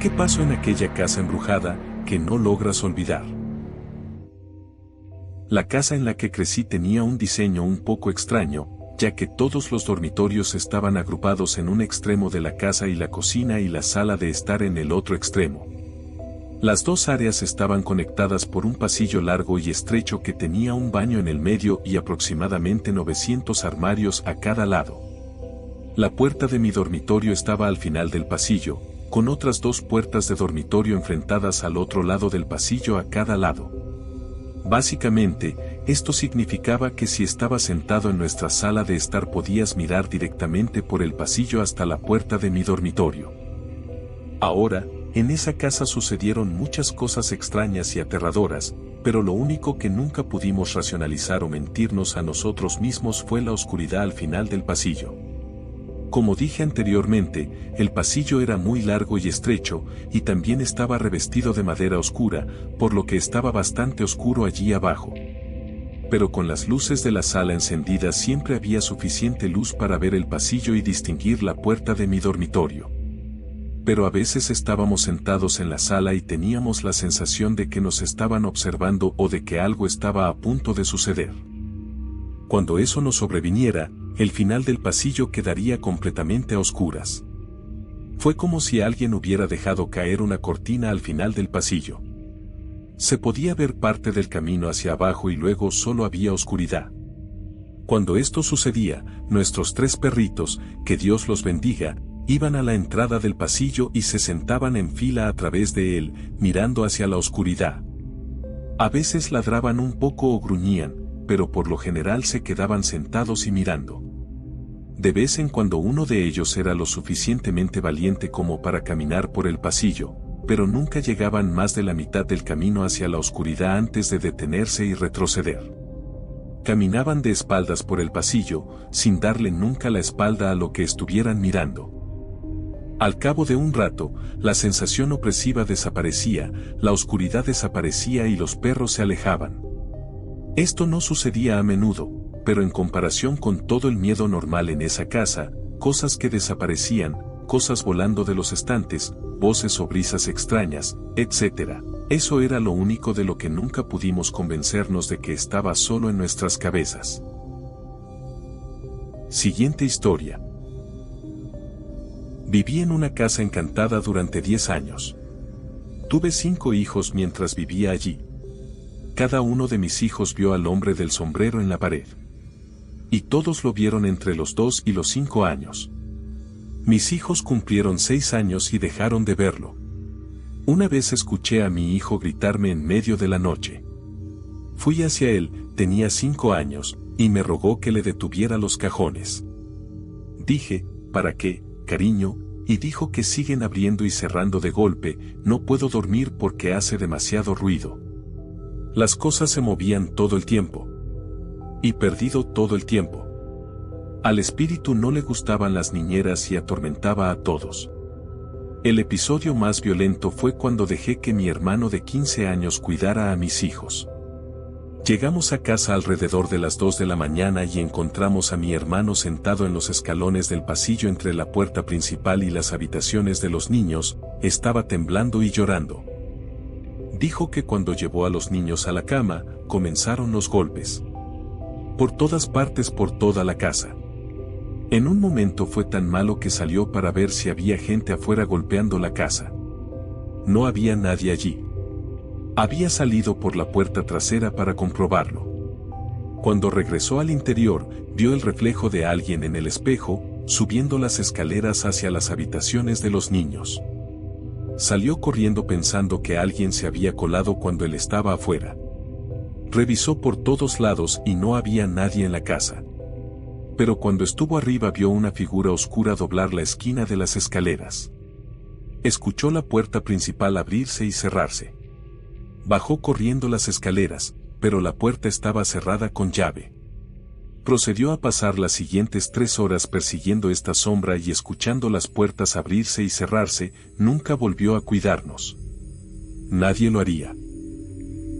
¿Qué pasó en aquella casa embrujada que no logras olvidar? La casa en la que crecí tenía un diseño un poco extraño, ya que todos los dormitorios estaban agrupados en un extremo de la casa y la cocina y la sala de estar en el otro extremo. Las dos áreas estaban conectadas por un pasillo largo y estrecho que tenía un baño en el medio y aproximadamente 900 armarios a cada lado. La puerta de mi dormitorio estaba al final del pasillo, con otras dos puertas de dormitorio enfrentadas al otro lado del pasillo a cada lado. Básicamente, esto significaba que si estabas sentado en nuestra sala de estar podías mirar directamente por el pasillo hasta la puerta de mi dormitorio. Ahora, en esa casa sucedieron muchas cosas extrañas y aterradoras, pero lo único que nunca pudimos racionalizar o mentirnos a nosotros mismos fue la oscuridad al final del pasillo. Como dije anteriormente, el pasillo era muy largo y estrecho, y también estaba revestido de madera oscura, por lo que estaba bastante oscuro allí abajo. Pero con las luces de la sala encendidas siempre había suficiente luz para ver el pasillo y distinguir la puerta de mi dormitorio. Pero a veces estábamos sentados en la sala y teníamos la sensación de que nos estaban observando o de que algo estaba a punto de suceder. Cuando eso nos sobreviniera, el final del pasillo quedaría completamente a oscuras. Fue como si alguien hubiera dejado caer una cortina al final del pasillo. Se podía ver parte del camino hacia abajo y luego solo había oscuridad. Cuando esto sucedía, nuestros 3 perritos, que Dios los bendiga, iban a la entrada del pasillo y se sentaban en fila a través de él, mirando hacia la oscuridad. A veces ladraban un poco o gruñían, pero por lo general se quedaban sentados y mirando. De vez en cuando uno de ellos era lo suficientemente valiente como para caminar por el pasillo, pero nunca llegaban más de la mitad del camino hacia la oscuridad antes de detenerse y retroceder. Caminaban de espaldas por el pasillo, sin darle nunca la espalda a lo que estuvieran mirando. Al cabo de un rato, la sensación opresiva desaparecía, la oscuridad desaparecía y los perros se alejaban. Esto no sucedía a menudo, pero en comparación con todo el miedo normal en esa casa, cosas que desaparecían, cosas volando de los estantes, voces o brisas extrañas, etc. Eso era lo único de lo que nunca pudimos convencernos de que estaba solo en nuestras cabezas. Siguiente historia. Viví en una casa encantada durante 10 años. Tuve 5 hijos mientras vivía allí. Cada uno de mis hijos vio al hombre del sombrero en la pared. Y todos lo vieron entre los 2 y los 5 años. Mis hijos cumplieron 6 años y dejaron de verlo. Una vez escuché a mi hijo gritarme en medio de la noche. Fui hacia él, tenía 5 años, y me rogó que le detuviera los cajones. Dije, ¿para qué, cariño? Y dijo que siguen abriendo y cerrando de golpe, no puedo dormir porque hace demasiado ruido. Las cosas se movían todo el tiempo. Y perdido todo el tiempo. Al espíritu no le gustaban las niñeras y atormentaba a todos. El episodio más violento fue cuando dejé que mi hermano de 15 años cuidara a mis hijos. Llegamos a casa alrededor de las 2 de la mañana y encontramos a mi hermano sentado en los escalones del pasillo entre la puerta principal y las habitaciones de los niños, estaba temblando y llorando. Dijo que cuando llevó a los niños a la cama, comenzaron los golpes. Por todas partes por toda la casa. En un momento fue tan malo que salió para ver si había gente afuera golpeando la casa. No había nadie allí. Había salido por la puerta trasera para comprobarlo. Cuando regresó al interior, vio el reflejo de alguien en el espejo, subiendo las escaleras hacia las habitaciones de los niños. Salió corriendo pensando que alguien se había colado cuando él estaba afuera. Revisó por todos lados y no había nadie en la casa. Pero cuando estuvo arriba vio una figura oscura doblar la esquina de las escaleras. Escuchó la puerta principal abrirse y cerrarse. Bajó corriendo las escaleras, pero la puerta estaba cerrada con llave. Procedió a pasar las siguientes 3 horas persiguiendo esta sombra y escuchando las puertas abrirse y cerrarse, nunca volvió a cuidarnos. Nadie lo haría.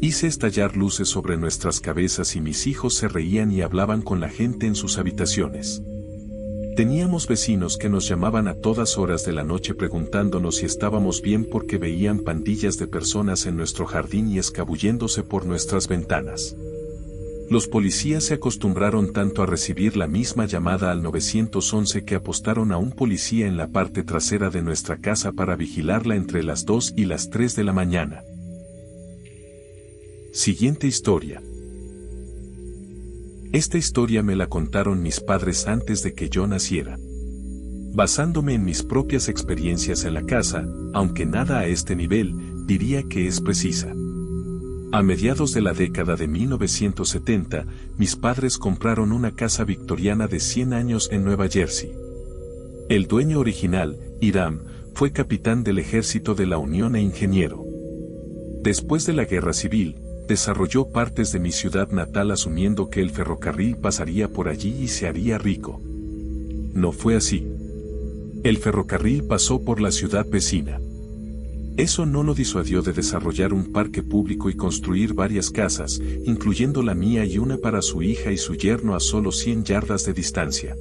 Hice estallar luces sobre nuestras cabezas y mis hijos se reían y hablaban con la gente en sus habitaciones. Teníamos vecinos que nos llamaban a todas horas de la noche preguntándonos si estábamos bien porque veían pandillas de personas en nuestro jardín y escabulléndose por nuestras ventanas. Los policías se acostumbraron tanto a recibir la misma llamada al 911 que apostaron a un policía en la parte trasera de nuestra casa para vigilarla entre las 2 y las 3 de la mañana. Siguiente historia. Esta historia me la contaron mis padres antes de que yo naciera. Basándome en mis propias experiencias en la casa, aunque nada a este nivel, diría que es precisa. A mediados de la década de 1970, mis padres compraron una casa victoriana de 100 años en Nueva Jersey. El dueño original, Hiram, fue capitán del ejército de la Unión e ingeniero. Después de la guerra civil, desarrolló partes de mi ciudad natal asumiendo que el ferrocarril pasaría por allí y se haría rico. No fue así. El ferrocarril pasó por la ciudad vecina. Eso no lo disuadió de desarrollar un parque público y construir varias casas, incluyendo la mía y una para su hija y su yerno a solo 100 yardas de distancia.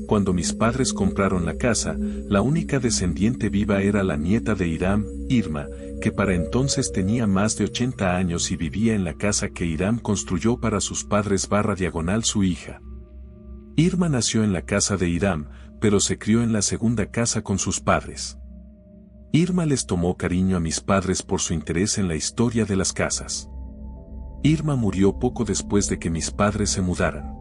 Cuando mis padres compraron la casa, la única descendiente viva era la nieta de Hiram, Irma, que para entonces tenía más de 80 años y vivía en la casa que Hiram construyó para sus padres / su hija. Irma nació en la casa de Hiram, pero se crió en la segunda casa con sus padres. Irma les tomó cariño a mis padres por su interés en la historia de las casas. Irma murió poco después de que mis padres se mudaran.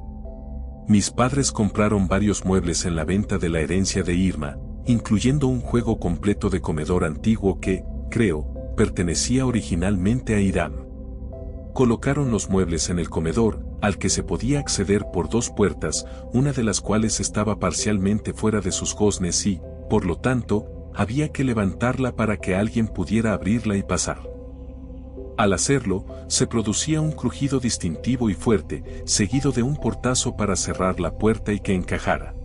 Mis padres compraron varios muebles en la venta de la herencia de Irma, incluyendo un juego completo de comedor antiguo que, creo, pertenecía originalmente a Hiram. Colocaron los muebles en el comedor, al que se podía acceder por 2 puertas, una de las cuales estaba parcialmente fuera de sus goznes y, por lo tanto, había que levantarla para que alguien pudiera abrirla y pasar. Al hacerlo, se producía un crujido distintivo y fuerte, seguido de un portazo para cerrar la puerta y que encajara.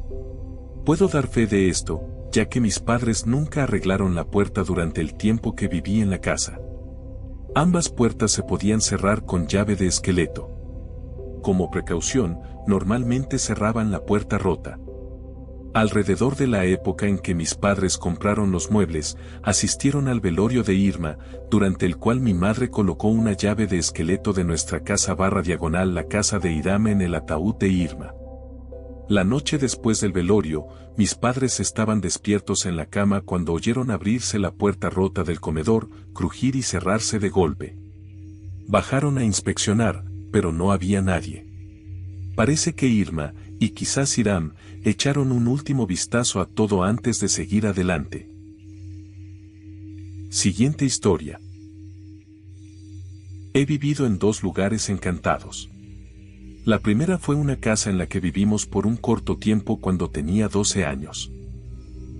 Puedo dar fe de esto, ya que mis padres nunca arreglaron la puerta durante el tiempo que viví en la casa. Ambas puertas se podían cerrar con llave de esqueleto. Como precaución, normalmente cerraban la puerta rota. Alrededor de la época en que mis padres compraron los muebles, asistieron al velorio de Irma, durante el cual mi madre colocó una llave de esqueleto de nuestra casa / la casa de Hiram en el ataúd de Irma. La noche después del velorio, mis padres estaban despiertos en la cama cuando oyeron abrirse la puerta rota del comedor, crujir y cerrarse de golpe. Bajaron a inspeccionar, pero no había nadie. Parece que Irma, y quizás Hiram, echaron un último vistazo a todo antes de seguir adelante. Siguiente historia. He vivido en 2 lugares encantados. La primera fue una casa en la que vivimos por un corto tiempo cuando tenía 12 años.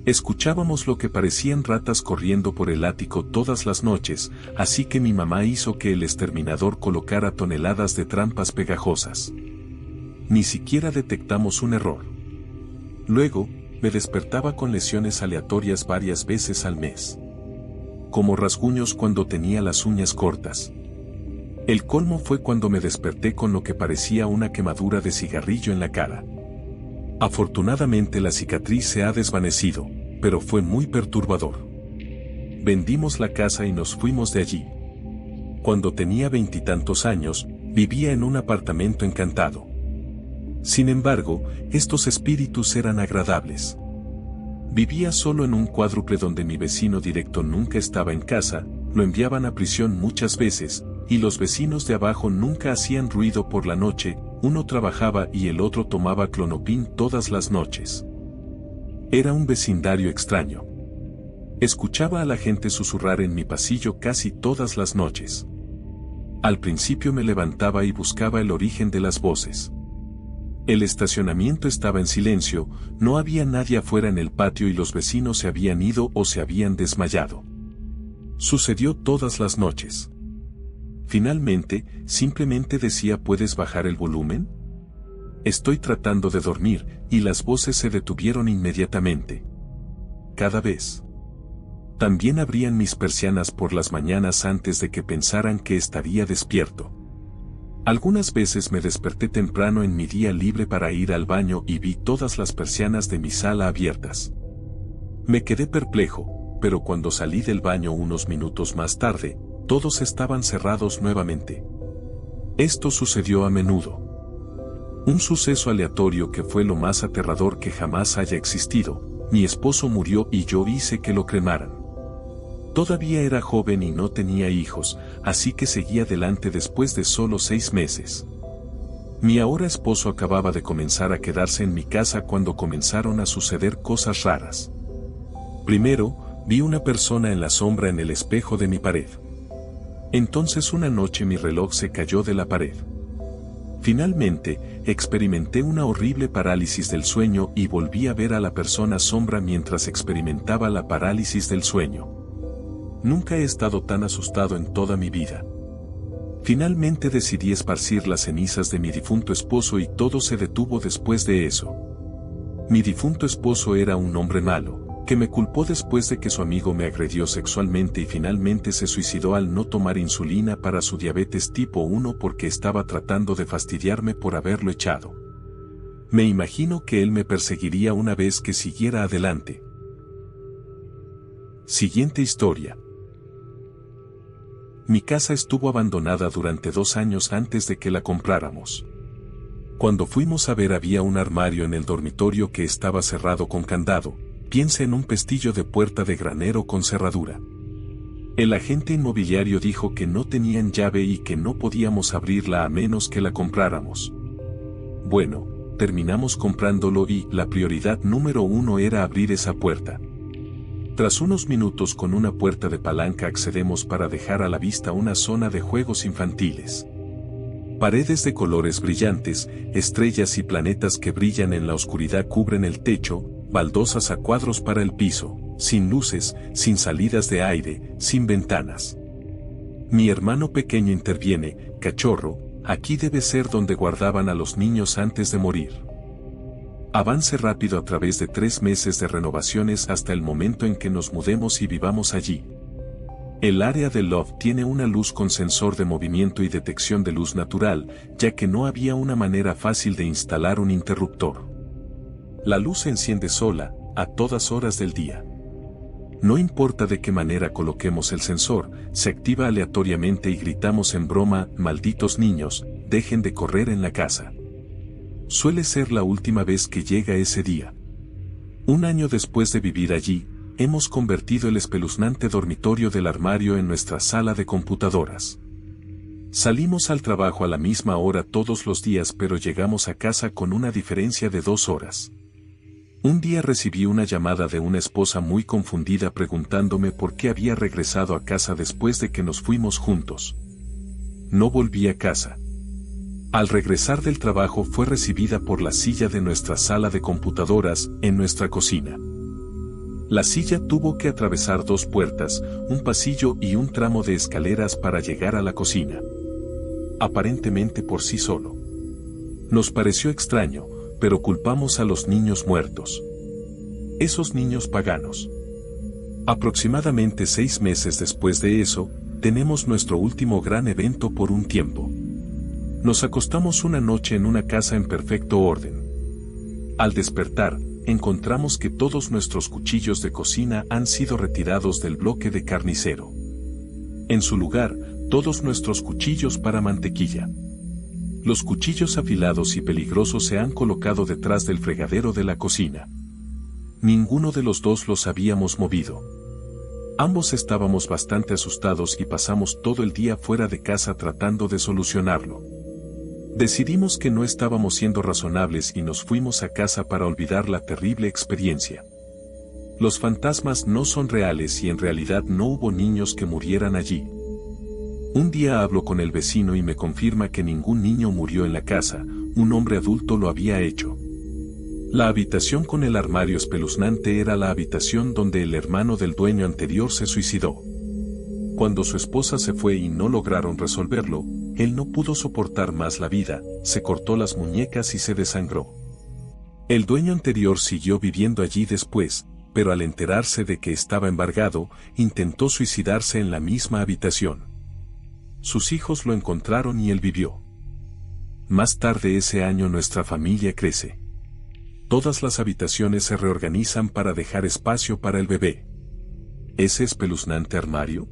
Escuchábamos lo que parecían ratas corriendo por el ático todas las noches, así que mi mamá hizo que el exterminador colocara toneladas de trampas pegajosas. Ni siquiera detectamos un error. Luego, me despertaba con lesiones aleatorias varias veces al mes. Como rasguños cuando tenía las uñas cortas. El colmo fue cuando me desperté con lo que parecía una quemadura de cigarrillo en la cara. Afortunadamente la cicatriz se ha desvanecido, pero fue muy perturbador. Vendimos la casa y nos fuimos de allí. Cuando tenía 20 y tantos años, vivía en un apartamento encantado. Sin embargo, estos espíritus eran agradables. Vivía solo en un cuádruple donde mi vecino directo nunca estaba en casa, lo enviaban a prisión muchas veces, y los vecinos de abajo nunca hacían ruido por la noche, uno trabajaba y el otro tomaba clonopin todas las noches. Era un vecindario extraño. Escuchaba a la gente susurrar en mi pasillo casi todas las noches. Al principio me levantaba y buscaba el origen de las voces. El estacionamiento estaba en silencio, no había nadie afuera en el patio y los vecinos se habían ido o se habían desmayado. Sucedió todas las noches. Finalmente, simplemente decía: ¿puedes bajar el volumen? Estoy tratando de dormir, y las voces se detuvieron inmediatamente. Cada vez. También abrían mis persianas por las mañanas antes de que pensaran que estaría despierto. Algunas veces me desperté temprano en mi día libre para ir al baño y vi todas las persianas de mi sala abiertas. Me quedé perplejo, pero cuando salí del baño unos minutos más tarde, todos estaban cerrados nuevamente. Esto sucedió a menudo. Un suceso aleatorio que fue lo más aterrador que jamás haya existido. Mi esposo murió y yo hice que lo cremaran. Todavía era joven y no tenía hijos, así que seguí adelante después de solo 6 meses. Mi ahora esposo acababa de comenzar a quedarse en mi casa cuando comenzaron a suceder cosas raras. Primero, vi una persona en la sombra en el espejo de mi pared. Entonces una noche mi reloj se cayó de la pared. Finalmente, experimenté una horrible parálisis del sueño y volví a ver a la persona sombra mientras experimentaba la parálisis del sueño. Nunca he estado tan asustado en toda mi vida. Finalmente decidí esparcir las cenizas de mi difunto esposo y todo se detuvo después de eso. Mi difunto esposo era un hombre malo, que me culpó después de que su amigo me agredió sexualmente y finalmente se suicidó al no tomar insulina para su diabetes tipo 1 porque estaba tratando de fastidiarme por haberlo echado. Me imagino que él me perseguiría una vez que siguiera adelante. Siguiente historia. Mi casa estuvo abandonada durante 2 años antes de que la compráramos. Cuando fuimos a ver había un armario en el dormitorio que estaba cerrado con candado. Piensa en un pestillo de puerta de granero con cerradura. El agente inmobiliario dijo que no tenían llave y que no podíamos abrirla a menos que la compráramos. Bueno, terminamos comprándolo y la prioridad número 1 era abrir esa puerta. Tras unos minutos con una puerta de palanca accedemos para dejar a la vista una zona de juegos infantiles. Paredes de colores brillantes, estrellas y planetas que brillan en la oscuridad cubren el techo, baldosas a cuadros para el piso, sin luces, sin salidas de aire, sin ventanas. Mi hermano pequeño interviene, cachorro, aquí debe ser donde guardaban a los niños antes de morir. Avance rápido a través de 3 meses de renovaciones hasta el momento en que nos mudemos y vivamos allí. El área del loft tiene una luz con sensor de movimiento y detección de luz natural, ya que no había una manera fácil de instalar un interruptor. La luz se enciende sola, a todas horas del día. No importa de qué manera coloquemos el sensor, se activa aleatoriamente y gritamos en broma, malditos niños, dejen de correr en la casa. Suele ser la última vez que llega ese día. 1 año después de vivir allí, hemos convertido el espeluznante dormitorio del armario en nuestra sala de computadoras. Salimos al trabajo a la misma hora todos los días, pero llegamos a casa con una diferencia de 2 horas. Un día recibí una llamada de una esposa muy confundida preguntándome por qué había regresado a casa después de que nos fuimos juntos. No volví a casa. Al regresar del trabajo fue recibida por la silla de nuestra sala de computadoras en nuestra cocina. La silla tuvo que atravesar 2 puertas, un pasillo y un tramo de escaleras para llegar a la cocina. Aparentemente por sí solo. Nos pareció extraño, pero culpamos a los niños muertos. Esos niños paganos. Aproximadamente 6 meses después de eso, tenemos nuestro último gran evento por un tiempo. Nos acostamos una noche en una casa en perfecto orden. Al despertar, encontramos que todos nuestros cuchillos de cocina han sido retirados del bloque de carnicero. En su lugar, todos nuestros cuchillos para mantequilla. Los cuchillos afilados y peligrosos se han colocado detrás del fregadero de la cocina. Ninguno de los dos los habíamos movido. Ambos estábamos bastante asustados y pasamos todo el día fuera de casa tratando de solucionarlo. Decidimos que no estábamos siendo razonables y nos fuimos a casa para olvidar la terrible experiencia. Los fantasmas no son reales y en realidad no hubo niños que murieran allí. Un día hablo con el vecino y me confirma que ningún niño murió en la casa, un hombre adulto lo había hecho. La habitación con el armario espeluznante era la habitación donde el hermano del dueño anterior se suicidó. Cuando su esposa se fue y no lograron resolverlo, él no pudo soportar más la vida, se cortó las muñecas y se desangró. El dueño anterior siguió viviendo allí después, pero al enterarse de que estaba embargado, intentó suicidarse en la misma habitación. Sus hijos lo encontraron y él vivió. Más tarde ese año nuestra familia crece. Todas las habitaciones se reorganizan para dejar espacio para el bebé. Ese espeluznante armario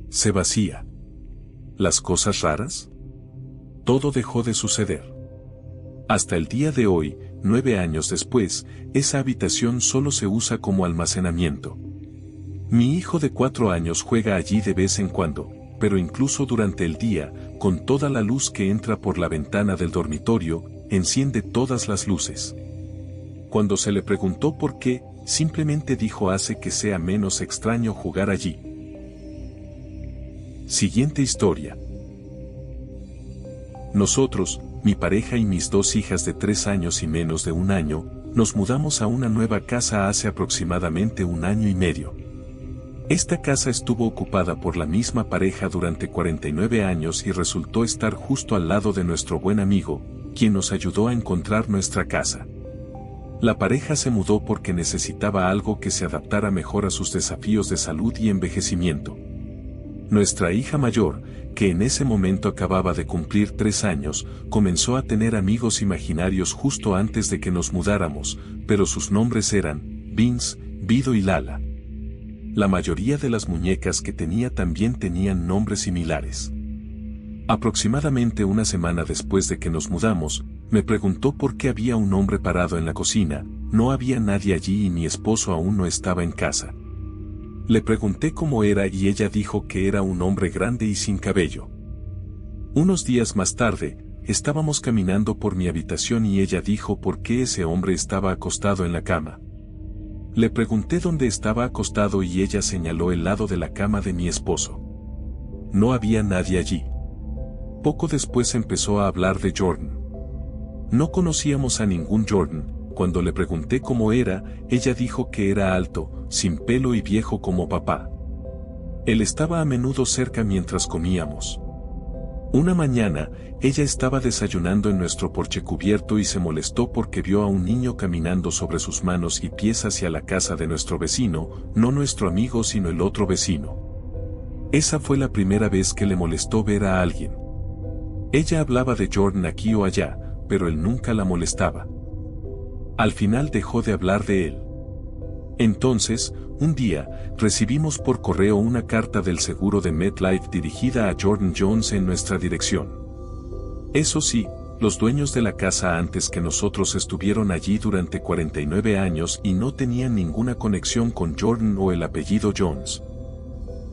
se vacía. Las cosas raras. Todo dejó de suceder. Hasta el día de hoy, 9 años después, esa habitación solo se usa como almacenamiento. Mi hijo de 4 años juega allí de vez en cuando, pero incluso durante el día, con toda la luz que entra por la ventana del dormitorio, enciende todas las luces. Cuando se le preguntó por qué, simplemente dijo hace que sea menos extraño jugar allí. Siguiente historia. Nosotros, mi pareja y mis 2 hijas de 3 años y menos de 1 año, nos mudamos a una nueva casa hace aproximadamente 1 año y medio. Esta casa estuvo ocupada por la misma pareja durante 49 años y resultó estar justo al lado de nuestro buen amigo, quien nos ayudó a encontrar nuestra casa. La pareja se mudó porque necesitaba algo que se adaptara mejor a sus desafíos de salud y envejecimiento. Nuestra hija mayor, que en ese momento acababa de cumplir 3 años, comenzó a tener amigos imaginarios justo antes de que nos mudáramos, pero sus nombres eran Vince, Vido y Lala. La mayoría de las muñecas que tenía también tenían nombres similares. Aproximadamente una semana después de que nos mudamos, me preguntó por qué había un hombre parado en la cocina. No había nadie allí y mi esposo aún no estaba en casa. Le pregunté cómo era y ella dijo que era un hombre grande y sin cabello. Unos días más tarde, estábamos caminando por mi habitación y ella dijo por qué ese hombre estaba acostado en la cama. Le pregunté dónde estaba acostado y ella señaló el lado de la cama de mi esposo. No había nadie allí. Poco después empezó a hablar de Jordan. No conocíamos a ningún Jordan. Cuando le pregunté cómo era, ella dijo que era alto, sin pelo y viejo como papá. Él estaba a menudo cerca mientras comíamos. Una mañana, ella estaba desayunando en nuestro porche cubierto y se molestó porque vio a un niño caminando sobre sus manos y pies hacia la casa de nuestro vecino, no nuestro amigo sino el otro vecino. Esa fue la primera vez que le molestó ver a alguien. Ella hablaba de Jordan aquí o allá, pero él nunca la molestaba. Al final dejó de hablar de él. Entonces, un día, recibimos por correo una carta del seguro de MetLife dirigida a Jordan Jones en nuestra dirección. Eso sí, los dueños de la casa antes que nosotros estuvieron allí durante 49 años y no tenían ninguna conexión con Jordan o el apellido Jones.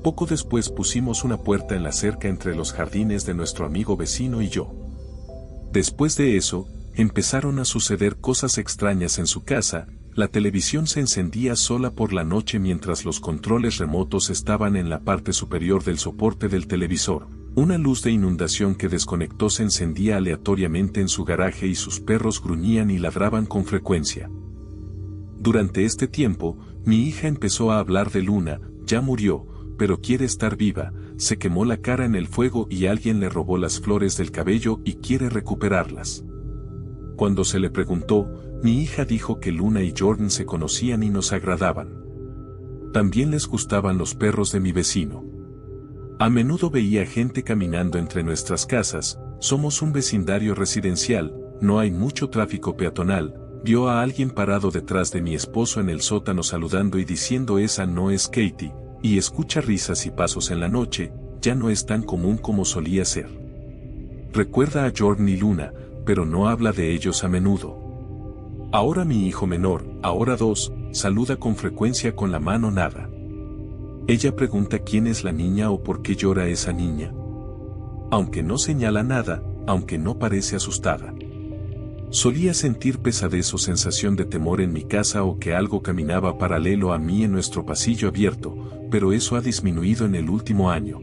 Poco después pusimos una puerta en la cerca entre los jardines de nuestro amigo vecino y yo. Después de eso, empezaron a suceder cosas extrañas en su casa. La televisión se encendía sola por la noche mientras los controles remotos estaban en la parte superior del soporte del televisor. Una luz de inundación que desconectó se encendía aleatoriamente en su garaje y sus perros gruñían y ladraban con frecuencia. Durante este tiempo, mi hija empezó a hablar de Luna. Ya murió, pero quiere estar viva. Se quemó la cara en el fuego y alguien le robó las flores del cabello y quiere recuperarlas. Cuando se le preguntó, mi hija dijo que Luna y Jordan se conocían y nos agradaban. También les gustaban los perros de mi vecino. A menudo veía gente caminando entre nuestras casas. Somos un vecindario residencial, no hay mucho tráfico peatonal. Vio a alguien parado detrás de mi esposo en el sótano saludando y diciendo esa no es Katie, y escucha risas y pasos en la noche. Ya no es tan común como solía ser. Recuerda a Jordan y Luna, pero no habla de ellos a menudo. Ahora mi hijo menor, ahora 2, saluda con frecuencia con la mano nada. Ella pregunta quién es la niña o por qué llora esa niña. Aunque no señala nada, aunque no parece asustada. Solía sentir pesadez o sensación de temor en mi casa o que algo caminaba paralelo a mí en nuestro pasillo abierto, pero eso ha disminuido en el último año.